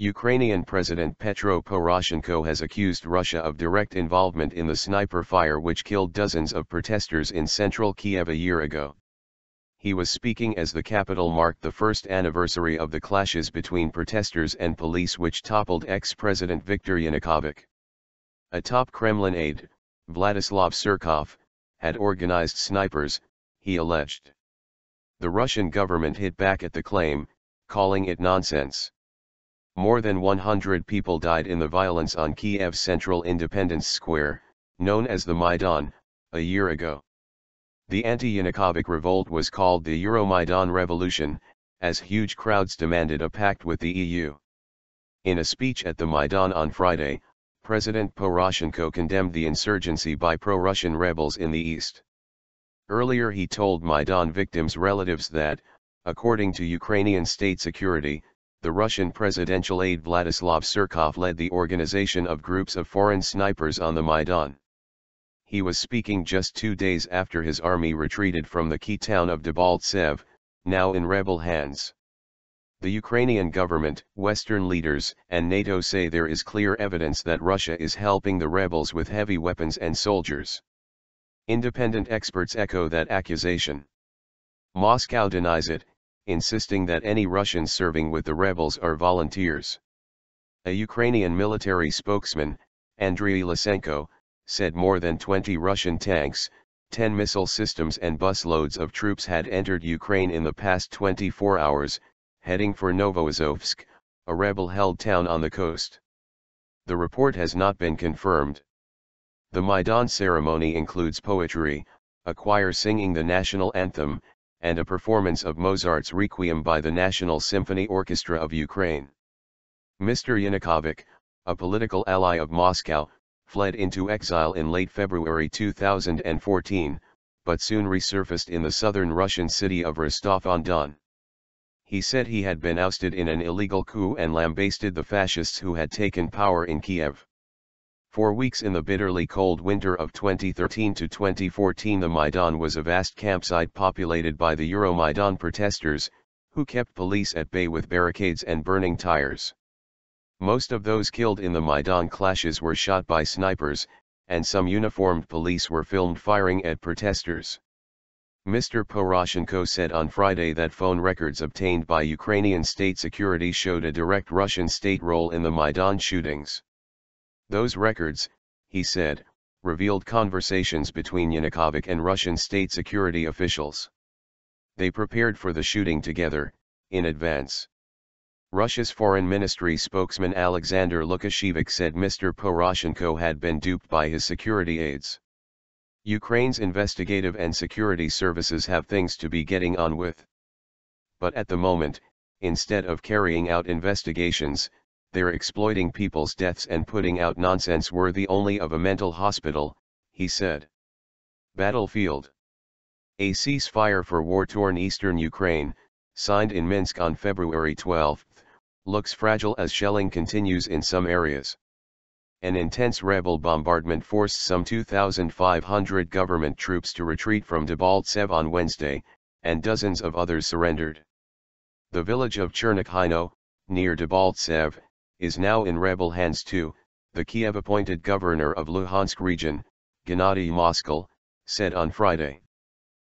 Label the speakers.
Speaker 1: Ukrainian President Petro Poroshenko has accused Russia of direct involvement in the sniper fire which killed dozens of protesters in central Kiev a year ago. He was speaking as the capital marked the first anniversary of the clashes between protesters and police which toppled ex-President Viktor Yanukovych. A top Kremlin aide, Vladislav Surkov, had organized snipers, he alleged. The Russian government hit back at the claim, calling it nonsense. More than 100 people died in the violence on Kiev's central Independence Square, known as the Maidan, a year ago. The anti-Yanukovych revolt was called the EuroMaidan revolution, as huge crowds demanded a pact with the EU. In a speech at the Maidan on Friday, President Poroshenko condemned the insurgency by pro-Russian rebels in the east. Earlier he told Maidan victims' relatives that, according to Ukrainian state security, the Russian presidential aide Vladislav Surkov led the organization of groups of foreign snipers on the Maidan. He was speaking just 2 days after his army retreated from the key town of Debaltsev, now in rebel hands. The Ukrainian government, Western leaders, and NATO say there is clear evidence that Russia is helping the rebels with heavy weapons and soldiers. Independent experts echo that accusation. Moscow denies it, insisting that any Russians serving with the rebels are volunteers. A Ukrainian military spokesman, Andriy Lysenko, said more than 20 Russian tanks, 10 missile systems and busloads of troops had entered Ukraine in the past 24 hours, heading for Novoazovsk, a rebel-held town on the coast. The report has not been confirmed. The Maidan ceremony includes poetry, a choir singing the national anthem, and a performance of Mozart's Requiem by the National Symphony Orchestra of Ukraine. Mr. Yanukovych, a political ally of Moscow, fled into exile in late February 2014, but soon resurfaced in the southern Russian city of Rostov-on-Don. He said he had been ousted in an illegal coup and lambasted the fascists who had taken power in Kiev. For weeks in the bitterly cold winter of 2013 to 2014 the Maidan was a vast campsite populated by the EuroMaidan protesters, who kept police at bay with barricades and burning tires. Most of those killed in the Maidan clashes were shot by snipers, and some uniformed police were filmed firing at protesters. Mr. Poroshenko said on Friday that phone records obtained by Ukrainian state security showed a direct Russian state role in the Maidan shootings. Those records, he said, revealed conversations between Yanukovych and Russian state security officials. They prepared for the shooting together, in advance. Russia's foreign ministry spokesman Alexander Lukashevich said Mr. Poroshenko had been duped by his security aides. Ukraine's investigative and security services have things to be getting on with. But at the moment, instead of carrying out investigations, they're exploiting people's deaths and putting out nonsense worthy only of a mental hospital, he said. Battlefield. A ceasefire for war-torn eastern Ukraine, signed in Minsk on February 12, looks fragile as shelling continues in some areas. An intense rebel bombardment forced some 2,500 government troops to retreat from Debaltsev on Wednesday, and dozens of others surrendered. The village of Chernikhino, near Debaltsev, is now in rebel hands too, the Kiev-appointed governor of Luhansk region, Gennady Moskal, said on Friday.